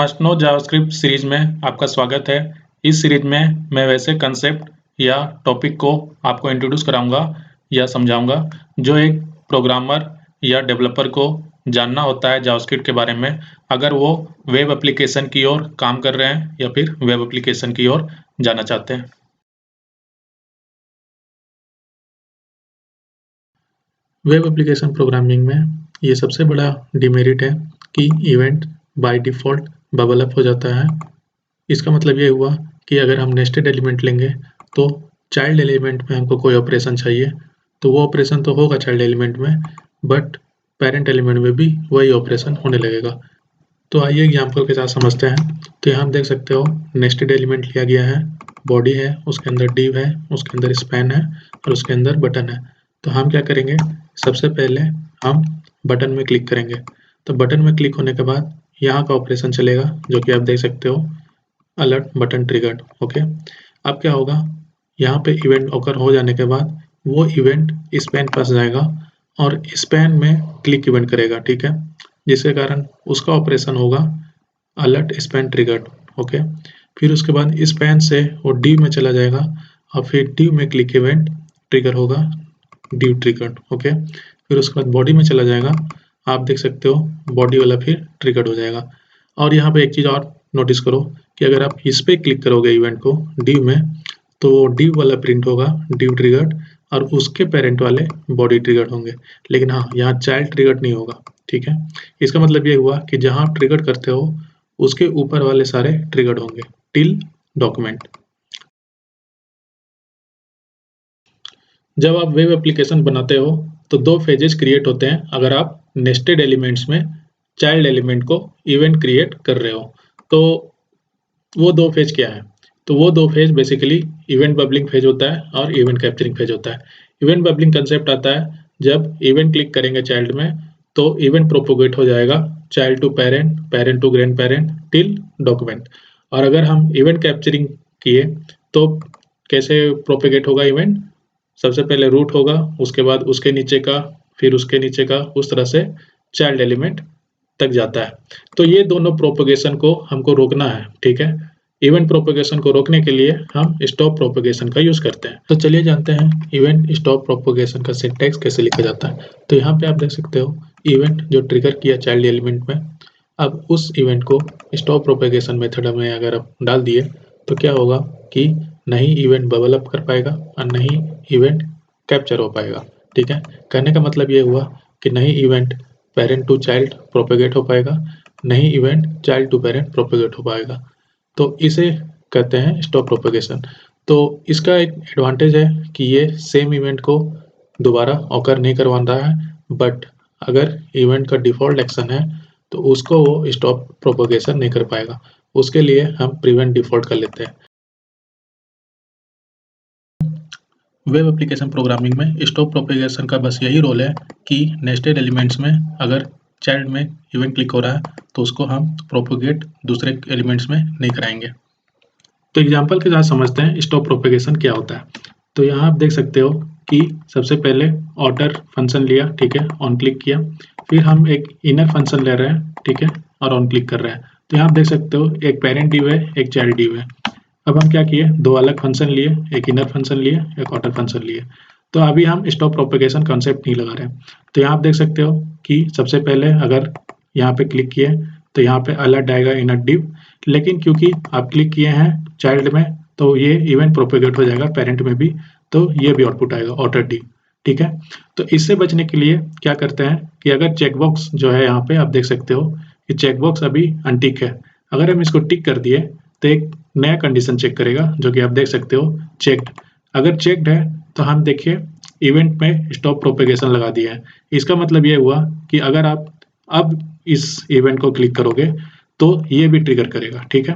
Must know JavaScript series में आपका स्वागत है। इस सीरीज में मैं वैसे कंसेप्ट या टॉपिक को आपको इंट्रोड्यूस कराऊंगा या समझाऊंगा जो एक प्रोग्रामर या डेवलपर को जानना होता है जावास्क्रिप्ट के बारे में, अगर वो वेब एप्लीकेशन की ओर काम कर रहे हैं या फिर वेब एप्लीकेशन की ओर जाना चाहते हैं। वेब एप्लीकेशन प्रोग्रामिंग में ये सबसे बड़ा डिमेरिट है कि event by default bubble up हो जाता है। इसका मतलब ये हुआ कि अगर हम नेस्टेड एलिमेंट लेंगे तो चाइल्ड एलिमेंट में हमको कोई ऑपरेशन चाहिए, तो वो ऑपरेशन तो होगा चाइल्ड एलिमेंट में, बट पेरेंट एलिमेंट में भी वही ऑपरेशन होने लगेगा। तो आइए एग्जाम्पल के साथ समझते हैं। तो यहाँ आप देख सकते हो नेस्टेड एलिमेंट लिया गया है, बॉडी है, उसके अंदर डिव है, उसके अंदर स्पैन है और उसके अंदर बटन है। तो हम क्या करेंगे, सबसे पहले हम बटन में क्लिक करेंगे। तो बटन में क्लिक होने के बाद यहाँ का ऑपरेशन चलेगा जो कि आप देख सकते हो, अलर्ट बटन ट्रिगर्ड। ओके, अब क्या होगा, यहाँ पे इवेंट ऑकर हो जाने के बाद वो इवेंट स्पैन पास जाएगा और स्पैन में क्लिक इवेंट करेगा, ठीक है, जिसके कारण उसका ऑपरेशन होगा अलर्ट स्पैन ट्रिगर्ड। ओके, फिर उसके बाद स्पैन से वो डिव में चला जाएगा और फिर डिव में क्लिक इवेंट ट्रिगर होगा डिव ट्रिगर्ड। ओके, फिर उसके बाद बॉडी में चला जाएगा, आप देख सकते हो बॉडी वाला फिर ट्रिगर्ड हो जाएगा। और यहाँ पे एक चीज़ और नोटिस करो कि अगर आप इस पे क्लिक करोगे इवेंट को डिव में, तो डिव वाला प्रिंट होगा डिव ट्रिगर्ड और उसके पेरेंट वाले बॉडी ट्रिगर्ड होंगे, लेकिन हाँ यहाँ चाइल्ड ट्रिगर्ड नहीं होगा, ठीक है। इसका मतलब ये हुआ कि जहाँ आप ट्रिगर्ड करते हो उसके ऊपर वाले सारे ट्रिगर्ड होंगे टिल डॉक्यूमेंट। जब आप वेब एप्लीकेशन बनाते हो तो दो फेजेस क्रिएट होते हैं अगर आप नेस्टेड एलिमेंट्स में चाइल्ड एलिमेंट को इवेंट क्रिएट कर रहे हो। तो वो दो फेज क्या है, तो वो दो phase basically event bubbling phase होता है और इवेंट कैप्चरिंग फेज होता है। इवेंट बबलिंग कंसेप्ट आता है जब इवेंट क्लिक करेंगे चाइल्ड में तो इवेंट प्रोपोगेट हो जाएगा child to parent, parent to grand parent till document. और अगर हम इवेंट कैप्चरिंग किए तो कैसे प्रोपेगेट होगा इवेंट, सबसे पहले रूट होगा, उसके बाद उसके नीचे का, फिर उसके नीचे का, उस तरह से चाइल्ड एलिमेंट तक जाता है। तो ये दोनों प्रोपेगेशन को हमको रोकना है, ठीक है। इवेंट प्रोपेगेशन को रोकने के लिए हम स्टॉप प्रोपेगेशन का यूज करते हैं। तो चलिए जानते हैं इवेंट स्टॉप प्रोपेगेशन का सिंटैक्स कैसे लिखा जाता है। तो यहाँ पे आप देख सकते हो इवेंट जो ट्रिगर किया चाइल्ड एलिमेंट में, अब उस इवेंट को स्टॉप प्रोपेगेशन मेथड में अगर आप डाल दिए तो क्या होगा कि नहीं इवेंट बबल अप कर पाएगा और नहीं इवेंट कैप्चर हो पाएगा, ठीक है। कहने का मतलब ये हुआ कि नहीं event parent to child propagate हो पाएगा, नहीं event child to parent propagate हो पाएगा। तो इसे कहते हैं स्टॉप प्रोपेगेशन। तो इसका एक एडवांटेज है कि ये सेम इवेंट को दोबारा ऑकर नहीं करवा रहा है, बट अगर इवेंट का डिफ़ॉल्ट एक्शन है तो उसको वो स्टॉप प्रोपेगेशन नहीं कर पाएगा, उसके लिए हम प्रिवेंट डिफ़ॉल्ट कर लेते हैं। वेब एप्लीकेशन प्रोग्रामिंग में स्टॉप प्रोपेगेशन का बस यही रोल है कि नेस्टेड एलिमेंट्स में अगर चाइल्ड में इवेंट क्लिक हो रहा है तो उसको हम प्रोपेगेट दूसरे एलिमेंट्स में नहीं कराएंगे। तो एग्जांपल के साथ समझते हैं स्टॉप प्रोपेगेशन क्या होता है। तो यहाँ आप देख सकते हो कि सबसे पहले ऑर्डर फंक्शन लिया, ठीक है, ऑन क्लिक किया, फिर हम एक इनर फंक्शन ले रहे हैं, ठीक है, और ऑन क्लिक कर रहे हैं। तो यहाँ आप देख सकते हो एक पेरेंट डिव है, एक चाइल्ड डिव है। अब हम क्या किए, दो अलग फंक्शन लिए, एक इनर फंक्शन लिए, एक आउटर फंक्शन लिए। तो अभी हम स्टॉप प्रोपेगेशन कॉन्सेप्ट नहीं लगा रहे हैं। तो यहाँ आप देख सकते हो कि सबसे पहले अगर यहाँ पे क्लिक किए तो यहाँ पे अलर्ट आएगा इनर डिव, लेकिन क्योंकि आप क्लिक किए हैं चाइल्ड में तो ये इवेंट प्रोपेगेट हो जाएगा पेरेंट में भी, तो ये भी आउटपुट आएगा आउटर डिव, ठीक है। तो इससे बचने के लिए क्या करते हैं कि अगर चेकबॉक्स जो है यहाँ पे आप देख सकते हो कि चेकबॉक्स अभी अनटिक है, अगर हम इसको टिक कर दिए तो एक नया कंडीशन चेक करेगा जो कि आप देख सकते हो चेक्ड। अगर चेक्ड है तो हम देखिए इवेंट में स्टॉप प्रोपेगेशन लगा दिया है। इसका मतलब ये हुआ कि अगर आप अब इस इवेंट को क्लिक करोगे तो ये भी ट्रिगर करेगा, ठीक है,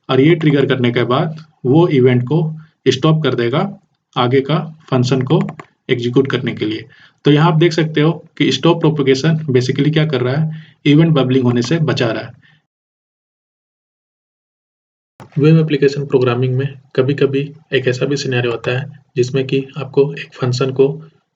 और ये ट्रिगर करने के बाद वो इवेंट को स्टॉप कर देगा आगे का फंक्शन को एग्जीक्यूट करने के लिए। तो यहाँ आप देख सकते हो कि स्टॉप प्रोपेगेशन बेसिकली क्या कर रहा है, इवेंट बबलिंग होने से बचा रहा है। वेब एप्लीकेशन प्रोग्रामिंग में कभी-कभी एक ऐसा भी सिनेरियो होता है जिसमें कि आपको एक फंक्शन को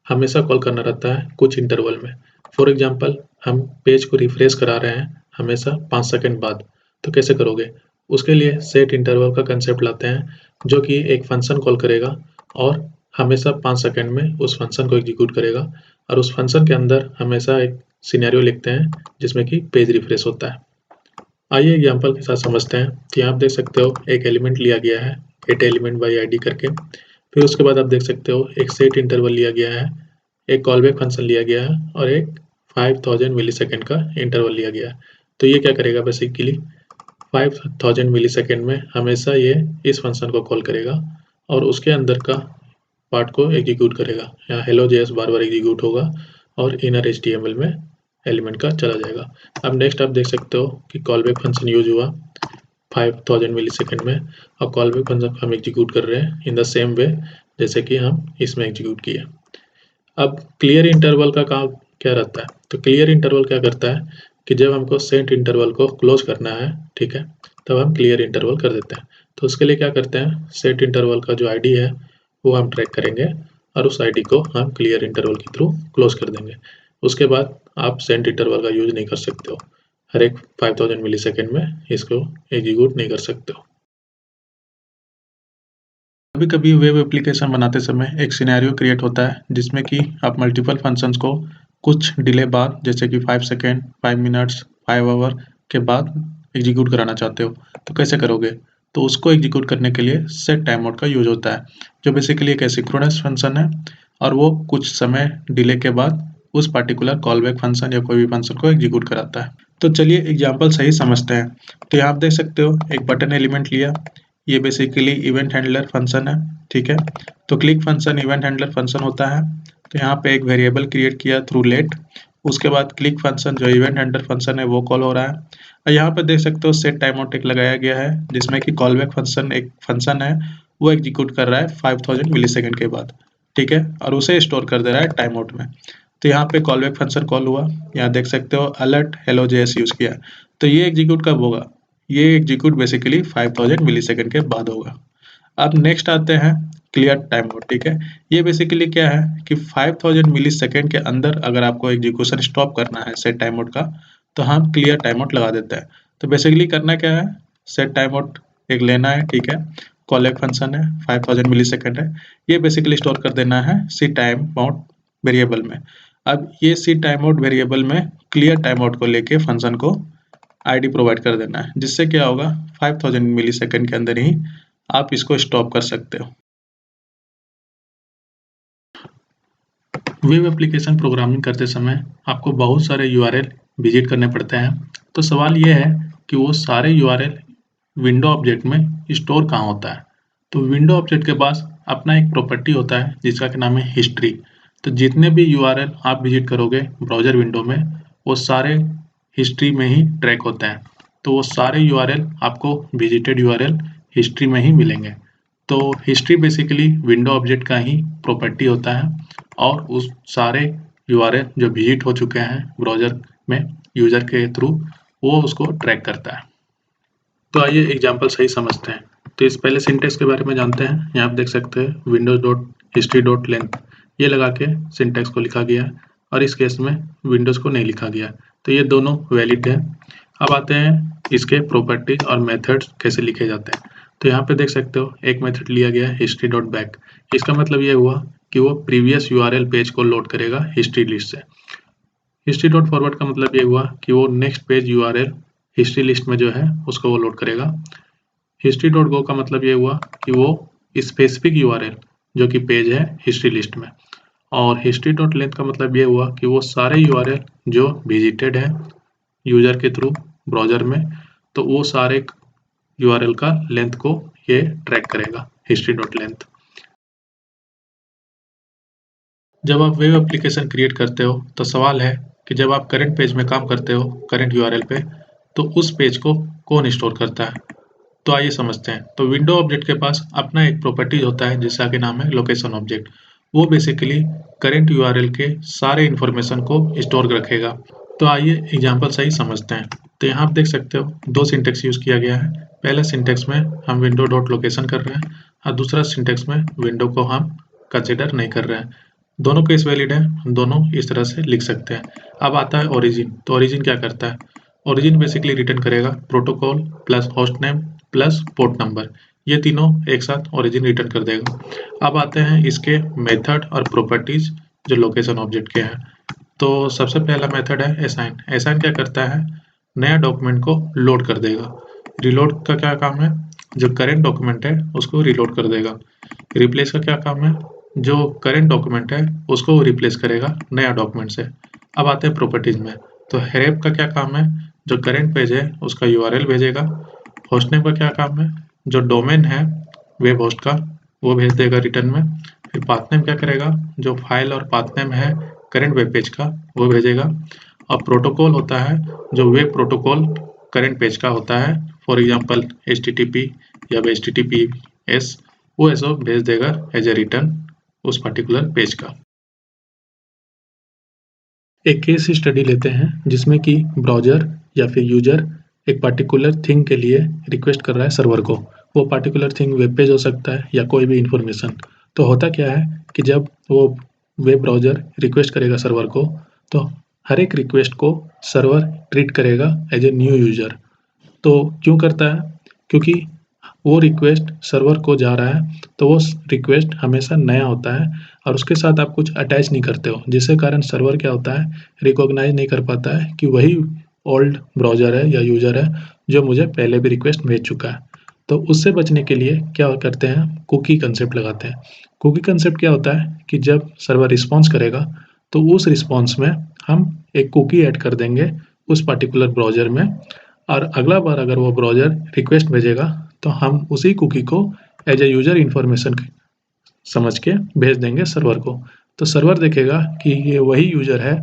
हमेशा कॉल करना रहता है कुछ इंटरवल में। फॉर एग्जांपल हम पेज को रिफ्रेश करा रहे हैं हमेशा 5 सेकंड बाद, तो कैसे करोगे? उसके लिए सेट इंटरवल का कंसेप्ट लाते हैं, जो कि एक फंक्शन कॉल करेगा और हमेशा 5 सेकंड में उस फंक्शन को एग्जीक्यूट करेगा और उस फंक्शन के अंदर हमेशा एक सिनेरियो लिखते हैं जिसमें कि पेज रिफ्रेश होता है। आइए एग्जांपल के साथ समझते हैं कि आप देख सकते हो एक एलिमेंट लिया गया है गेट एलिमेंट बाय आईडी करके। फिर उसके बाद आप देख सकते हो एक सेट इंटरवल लिया गया है, एक कॉलबैक फंक्शन लिया गया है और एक 5000 मिलीसेकंड का इंटरवल लिया गया है। तो ये क्या करेगा? बेसिकली 5000 मिलीसेकंड में हमेशा ये इस फंक्शन को कॉल करेगा और उसके अंदर का पार्ट को एग्जीक्यूट करेगा। यहाँ हेलो जेएस बार बार एग्जीक्यूट होगा और इनर एचटीएमएल में एलिमेंट का चला जाएगा। अब नेक्स्ट आप देख सकते हो कि कॉलबैक फंक्शन यूज हुआ 5000 मिलीसेकंड में और कॉलबैक फंक्शन हम एग्जीक्यूट कर रहे हैं इन द सेम वे जैसे कि हम इसमें एग्जीक्यूट किए। अब क्लियर इंटरवल का काम क्या रहता है? तो क्लियर इंटरवल क्या करता है कि जब हमको सेट इंटरवल को क्लोज करना है, ठीक है, तब हम क्लियर इंटरवल कर देते हैं। तो उसके लिए क्या करते हैं, सेट इंटरवल का जो आईडी है वो हम ट्रैक करेंगे और उस आईडी को हम क्लियर इंटरवल के थ्रू क्लोज कर देंगे। उसके बाद आप सेट इंटरवल का यूज नहीं कर सकते हो, हर एक 5000 मिलीसेकंड में इसको एग्जीक्यूट नहीं कर सकते हो। कभी-कभी वेब एप्लीकेशन बनाते समय एक सिनेरियो क्रिएट होता है जिसमें कि आप मल्टीपल फंक्शंस को कुछ डिले बाद जैसे कि 5 सेकंड, 5 मिनट्स, 5 आवर के बाद एग्जीक्यूट कराना चाहते हो। तो कैसे करोगे? तो उसको एग्जीक्यूट करने के लिए सेट टाइम आउट का यूज होता है, जो बेसिकली एक एसिंक्रोनस फंक्शन है और वो कुछ समय डिले के बाद उस पर्टिकुलर कॉलबैक फंक्शन या कोई भी फंक्शन को एग्जीक्यूट कराता है। तो चलिए एग्जाम्पल सही समझते हैं। तो यहाँ आप देख सकते हो एक बटन एलिमेंट लिया, ये बेसिकली इवेंट हैंडलर फंक्शन है, ठीक है। तो click function event handler function होता है। तो यहाँ पे एक वेरिएबल क्रिएट किया थ्रू लेट, उसके बाद क्लिक फंक्शन जो इवेंट हैंडलर फंक्शन है वो कॉल हो रहा है और यहाँ पे देख सकते हो सेट टाइम आउट एक लगाया गया है जिसमें कि कॉलबैक फंक्शन एक फंक्शन है वो एग्जीक्यूट कर रहा है 5000 मिलीसेकंड के बाद, ठीक है, और उसे स्टोर कर दे रहा है टाइम आउट में। तो यहाँ पे कॉलबैक फंक्शन कॉल हुआ, यहाँ देख सकते हो अलर्ट हेलो जेएस यूज किया। तो ये एग्जीक्यूट कब होगा? ये एग्जीक्यूट बेसिकली 5000 मिलीसेकंड के बाद होगा। अब नेक्स्ट आते हैं क्लियर टाइम आउट, ठीक है। ये बेसिकली क्या है कि 5000 मिलीसेकंड के अंदर अगर आपको एग्जीक्यूशन स्टॉप करना है सेट टाइम आउट का, तो हम क्लियर टाइम आउट लगा देते हैं। तो बेसिकली करना क्या है, सेट टाइम आउट एक लेना है, ठीक है, कॉल एक फंक्शन है 5000 मिलीसेकंड है, ये बेसिकली स्टोर कर देना है सी टाइम आउट वेरिएबल में। अब ये सी टाइम आउट वेरिएबल में क्लियर टाइम आउट को लेके फंक्शन को आईडी प्रोवाइड कर देना है, जिससे क्या होगा 5000 मिलीसेकंड के अंदर ही आप इसको स्टॉप कर सकते हो। वेब एप्लीकेशन प्रोग्रामिंग करते समय आपको बहुत सारे यूआरएल विजिट करने पड़ते हैं। तो सवाल यह है कि वो सारे यूआरएल विंडो ऑब्जेक्ट में स्टोर कहाँ होता है? तो विंडो ऑब्जेक्ट के पास अपना एक प्रॉपर्टी होता है जिसका कि नाम है हिस्ट्री। तो जितने भी यूआरएल आप विजिट करोगे ब्राउज़र विंडो में, वो सारे हिस्ट्री में ही ट्रैक होते हैं। तो वो सारे यूआरएल आपको विजिटेड यूआरएल हिस्ट्री में ही मिलेंगे। तो हिस्ट्री बेसिकली विंडो ऑब्जेक्ट का ही प्रॉपर्टी होता है और उस सारे यूआरएल जो विजिट हो चुके हैं ब्राउज़र में यूज़र के थ्रू, वो उसको ट्रैक करता है। तो आइए एग्जाम्पल सही समझते हैं। तो इस पहले सिंटेक्स के बारे में जानते हैं। यहाँ आप देख सकते हैं Windows dot history dot length, ये लगा के सिंटेक्स को लिखा गया है और इस केस में विंडोज़ को नहीं लिखा गया। तो ये दोनों वैलिड है। अब आते हैं इसके प्रॉपर्टीज और मेथड्स कैसे लिखे जाते हैं। तो यहाँ पे देख सकते हो एक मेथड लिया गया है हिस्ट्री डॉट बैक। इसका मतलब ये हुआ कि वो प्रीवियस यूआरएल पेज को लोड करेगा हिस्ट्री लिस्ट से। हिस्ट्री डॉट फॉरवर्ड का मतलब ये हुआ कि वो next page URL history list में जो है उसको वो लोड करेगा। हिस्ट्री डॉट गो का मतलब ये हुआ कि वो स्पेसिफिक यूआरएल जो कि पेज है हिस्ट्री लिस्ट में। और हिस्ट्री डॉट लेंथ का मतलब ये हुआ कि वो सारे यूआरएल जो विजिटेड है यूजर के थ्रू ब्राउज़र में, तो वो सारे यूआरएल का लेंथ को ये ट्रैक करेगा हिस्ट्री डॉट लेंथ। जब आप वेब एप्लीकेशन क्रिएट करते हो तो सवाल है कि जब आप करंट पेज में काम करते हो करंट यूआरएल पे, तो उस पेज को कौन स्टोर करता है? तो आइए समझते हैं। तो विंडो ऑब्जेक्ट के पास अपना एक प्रॉपर्टीज होता है जिसका कि नाम है लोकेशन ऑब्जेक्ट। वो बेसिकली करंट यूआरएल के सारे इंफॉर्मेशन को स्टोर रखेगा। तो आइए एग्जांपल सही समझते हैं। तो यहाँ आप देख सकते हो दो सिंटेक्स यूज किया गया है। पहले सिंटेक्स में हम विंडो डॉट लोकेशन कर रहे हैं और दूसरा सिंटेक्स में विंडो को हम कंसिडर नहीं कर रहे हैं। दोनों केस वैलिड है, हम दोनों इस तरह से लिख सकते हैं। अब आता है ओरिजिन। तो ओरिजिन क्या करता है? ओरिजिन बेसिकली रिटर्न करेगा protocol plus host name plus port number, ये तीनों एक साथ ओरिजिन रिटर्न कर देगा। अब आते हैं इसके मेथड और प्रॉपर्टीज जो लोकेशन ऑब्जेक्ट के हैं। तो सबसे पहला मेथड है असाइन। असाइन क्या करता है, नया डॉक्यूमेंट को लोड कर देगा। रिलोड का क्या काम है, जो करेंट डॉक्यूमेंट है उसको रिलोड कर देगा। रिप्लेस का क्या काम है, जो करेंट डॉक्यूमेंट है उसको रिप्लेस करेगा नया डॉक्यूमेंट से। अब आते हैं प्रॉपर्टीज में। तो href का क्या काम है, जो करेंट पेज है उसका URL भेजेगा। होस्टनेम का क्या काम है, जो डोमेन है वेब होस्ट का वो भेज देगा रिटर्न में। फिर पाथनेम क्या करेगा, जो फाइल और पाथनेम है करंट वेब पेज का वो भेजेगा। और प्रोटोकॉल होता है जो वेब प्रोटोकॉल करंट पेज का होता है, फॉर एग्जांपल HTTP या HTTPS, वो ऐसा भेज देगा एज ए रिटर्न उस पर्टिकुलर पेज का। एक केस स्टडी लेते हैं जिसमें कि ब्राउज़र या फिर यूज़र एक पर्टिकुलर थिंग के लिए रिक्वेस्ट कर रहा है सर्वर को। वो पर्टिकुलर थिंग वेब पेज हो सकता है या कोई भी इन्फॉर्मेशन। तो होता क्या है कि जब वो वेब ब्राउज़र रिक्वेस्ट करेगा सर्वर को, तो हर एक रिक्वेस्ट को सर्वर ट्रीट करेगा एज ए न्यू यूज़र। तो क्यों करता है, क्योंकि वो रिक्वेस्ट सर्वर को जा रहा है तो वो रिक्वेस्ट हमेशा नया होता है और उसके साथ आप कुछ अटैच नहीं करते हो, जिसके कारण सर्वर क्या होता है, रिकॉग्नाइज नहीं कर पाता है कि वही ओल्ड ब्राउज़र है या यूज़र है जो मुझे पहले भी रिक्वेस्ट भेज चुका है। तो उससे बचने के लिए क्या करते हैं, कुकी कंसेप्ट लगाते हैं। कुकी कंसेप्ट क्या होता है कि जब सर्वर रिस्पॉन्स करेगा तो उस रिस्पॉन्स में हम एक कुकी ऐड कर देंगे उस पर्टिकुलर ब्राउज़र में, और अगला बार अगर वो ब्राउज़र रिक्वेस्ट भेजेगा तो हम उसी कुकी को एज ए यूज़र इन्फॉर्मेशन समझ के भेज देंगे सर्वर को। तो सर्वर देखेगा कि ये वही यूज़र है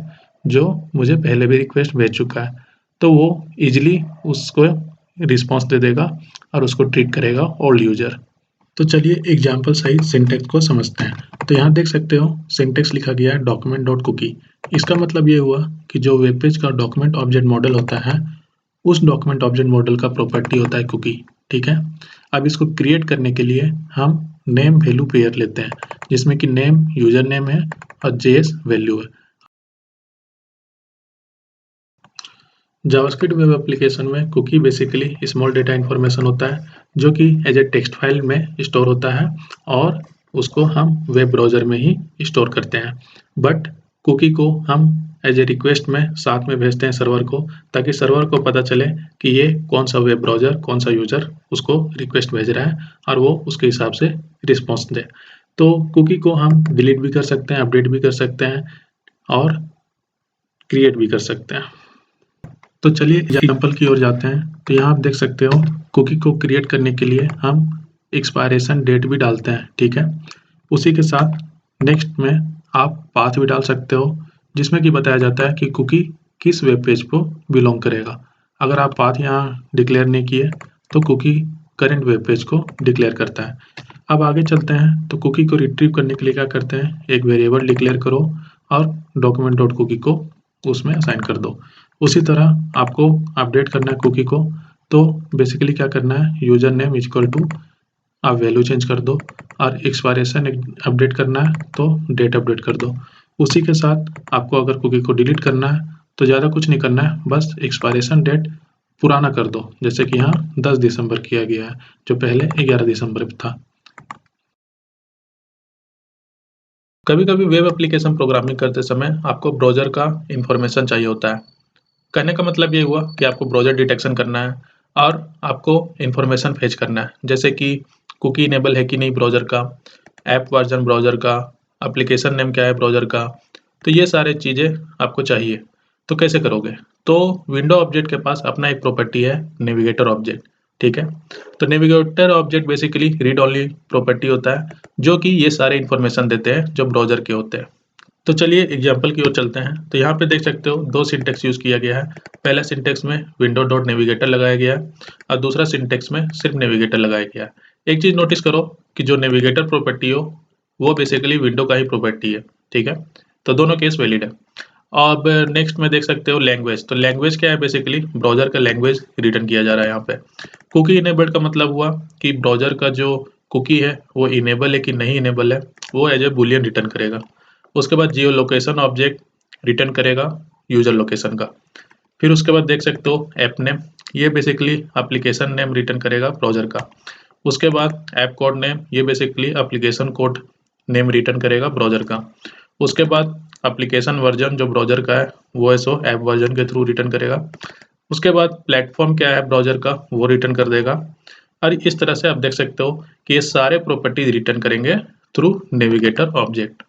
जो मुझे पहले भी रिक्वेस्ट भेज चुका है, तो वो ईजिली उसको रिस्पॉन्स दे देगा और उसको ट्रीट करेगा ओल्ड यूज़र। तो चलिए एग्जाम्पल सहित सिंटेक्स को समझते हैं। तो यहाँ देख सकते हो सिंटेक्स लिखा गया है डॉक्यूमेंट डॉट कुकी। इसका मतलब ये हुआ कि जो वेब पेज का डॉक्यूमेंट ऑब्जेक्ट मॉडल होता है उस डॉक्यूमेंट ऑब्जेक्ट मॉडल का प्रॉपर्टी होता है कुकी। ठीक है, अब इसको क्रिएट करने के लिए हम नेम वैल्यू पेयर लेते हैं, जिसमें कि नेम यूजर नेम है और JS वैल्यू है। जावास्क्रिप्ट वेब एप्लीकेशन में cookie basically small data information होता है जो कि एज ए टेक्स्ट फाइल में स्टोर होता है और उसको हम वेब ब्राउज़र में ही स्टोर करते हैं। बट कुकी को हम एज ए रिक्वेस्ट में साथ में भेजते हैं सर्वर को, ताकि सर्वर को पता चले कि ये कौन सा वेब ब्राउज़र कौन सा यूज़र उसको रिक्वेस्ट भेज रहा है और वो उसके हिसाब से रिस्पॉन्स दे। तो कुकी को हम डिलीट भी कर सकते हैं, अपडेट भी कर सकते हैं और क्रिएट भी कर सकते हैं। तो चलिए एग्जाम्पल की ओर जाते हैं। तो यहाँ आप देख सकते हो कुकी को क्रिएट करने के लिए हम एक्सपायरेशन डेट भी डालते हैं। ठीक है, उसी के साथ नेक्स्ट में आप पाथ भी डाल सकते हो, जिसमें कि बताया जाता है कि कुकी किस वेब पेज को बिलोंग करेगा। अगर आप पाथ यहाँ डिक्लेयर नहीं किए तो कुकी करंट वेब पेज को डिक्लेयर करता है। अब आगे चलते हैं। तो कुकी को रिट्रीव करने के लिए क्या करते हैं, एक वेरिएबल डिक्लेयर करो और डॉक्यूमेंट डॉट कुकी को उसमें असाइन कर दो। उसी तरह आपको अपडेट करना है कुकी को, तो बेसिकली क्या करना है, यूजर नेम इक्वल टू आप वैल्यू चेंज कर दो और एक्सपायरेशन अपडेट करना है तो डेट अपडेट कर दो। उसी के साथ आपको अगर कुकी को डिलीट करना है तो ज़्यादा कुछ नहीं करना है, बस एक्सपायरेशन डेट पुराना कर दो, जैसे कि यहाँ 10 दिसंबर किया गया है जो पहले 11 दिसंबर था। कभी कभी वेब एप्लीकेशन प्रोग्रामिंग करते समय आपको ब्राउज़र का इंफॉर्मेशन चाहिए होता है। कहने का मतलब ये हुआ कि आपको ब्राउज़र डिटेक्शन करना है और आपको इन्फॉर्मेशन फेच करना है, जैसे कि कुकी इनेबल है कि नहीं ब्राउज़र का, ऐप वर्जन ब्राउज़र का, एप्लीकेशन नेम क्या है ब्राउज़र का। तो ये सारे चीज़ें आपको चाहिए। तो कैसे करोगे, तो विंडो ऑब्जेक्ट के पास अपना एक प्रॉपर्टी है नेविगेटर ऑब्जेक्ट। ठीक है, तो navigator object basically read only property होता है जो कि ये सारे इन्फॉर्मेशन देते हैं जो ब्राउज़र के होते हैं। तो चलिए एग्जाम्पल की ओर चलते हैं। तो यहाँ पे देख सकते हो दो सिंटेक्स यूज़ किया गया है। पहला सिंटेक्स में विंडो डॉट नेविगेटर लगाया गया है और दूसरा सिंटेक्स में सिर्फ नेविगेटर लगाया गया है। एक चीज़ नोटिस करो कि जो नेविगेटर प्रॉपर्टी हो वो बेसिकली विंडो का ही प्रॉपर्टी है। ठीक है, तो दोनों केस वैलिड है। अब नेक्स्ट में देख सकते हो लैंग्वेज। तो लैंग्वेज क्या है, बेसिकली ब्राउज़र का लैंग्वेज रिटर्न किया जा रहा है यहाँ पे। कुकी इनेबल्ड का मतलब हुआ कि ब्राउज़र का जो कुकी है वो इनेबल है कि नहीं इनेबल है, वो एज ए बुलियन रिटर्न करेगा। उसके बाद जियो लोकेशन ऑब्जेक्ट रिटर्न करेगा यूजर लोकेशन का। फिर उसके बाद देख सकते हो ऐप नेम, ये बेसिकली एप्लीकेशन नेम रिटर्न करेगा ब्राउज़र का। उसके बाद ऐप कोड नेम, ये basically application code name return करेगा ब्राउज़र का। उसके बाद एप्लीकेशन वर्जन जो ब्राउज़र का है वो है सो ऐप वर्जन के थ्रू रिटर्न करेगा। उसके बाद प्लेटफॉर्म क्या है ब्राउज़र का वो रिटर्न कर देगा। और इस तरह से आप देख सकते हो कि ये सारे प्रॉपर्टीज रिटर्न करेंगे थ्रू नेविगेटर ऑब्जेक्ट।